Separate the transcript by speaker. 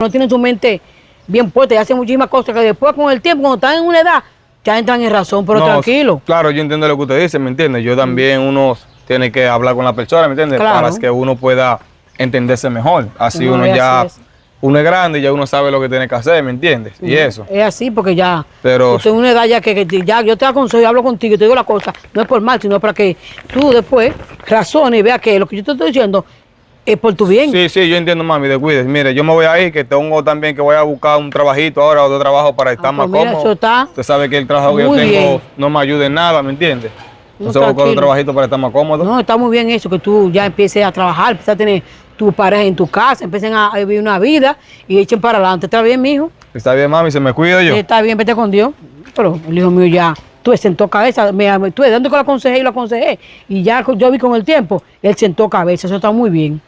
Speaker 1: no tienen su mente bien puesta y hacen muchísimas cosas que después con el tiempo, cuando están en una edad, ya entran en razón, pero tranquilo.
Speaker 2: Claro, yo entiendo lo que usted dice, ¿me entiende? Yo también, uno tiene que hablar con la persona, ¿me entiende?
Speaker 1: Claro.
Speaker 2: Para que uno pueda entenderse mejor. Así
Speaker 1: No,
Speaker 2: uno
Speaker 1: es
Speaker 2: ya,
Speaker 1: así,
Speaker 2: uno es grande y ya uno sabe lo que tiene que hacer, ¿me entiendes? Y eso.
Speaker 1: Es así porque ya,
Speaker 2: Pero
Speaker 1: yo tengo una edad ya que ya yo te aconsejo y hablo contigo y te digo la cosa, no es por mal, sino para que tú después razones y veas que lo que yo te estoy diciendo es por tu bien.
Speaker 2: sí, sí, yo entiendo, mami, descuides. Mire, yo me voy a ir, que tengo también que voy a buscar un trabajito ahora, otro trabajo para estar más
Speaker 1: Pues mira,
Speaker 2: cómodo.
Speaker 1: eso está
Speaker 2: Usted sabe que el trabajo que yo
Speaker 1: muy
Speaker 2: tengo
Speaker 1: bien.
Speaker 2: no me ayuda en nada, ¿me entiende?
Speaker 1: No,
Speaker 2: Entonces voy a buscar otro
Speaker 1: tranquilo.
Speaker 2: trabajito para estar más cómodo.
Speaker 1: No, está muy bien eso, que tú ya empieces a trabajar, empieces a tener tu pareja en tu casa, empiecen a vivir una vida y echen para adelante. ¿Está bien, mijo?
Speaker 2: Está bien, mami, se me cuido yo.
Speaker 1: Está bien, vete con Dios. Pero el hijo mío ya, tú sentó cabeza, tú de dónde que lo aconsejé y lo aconsejé. Y ya yo vi con el tiempo, él sentó cabeza, eso está muy bien.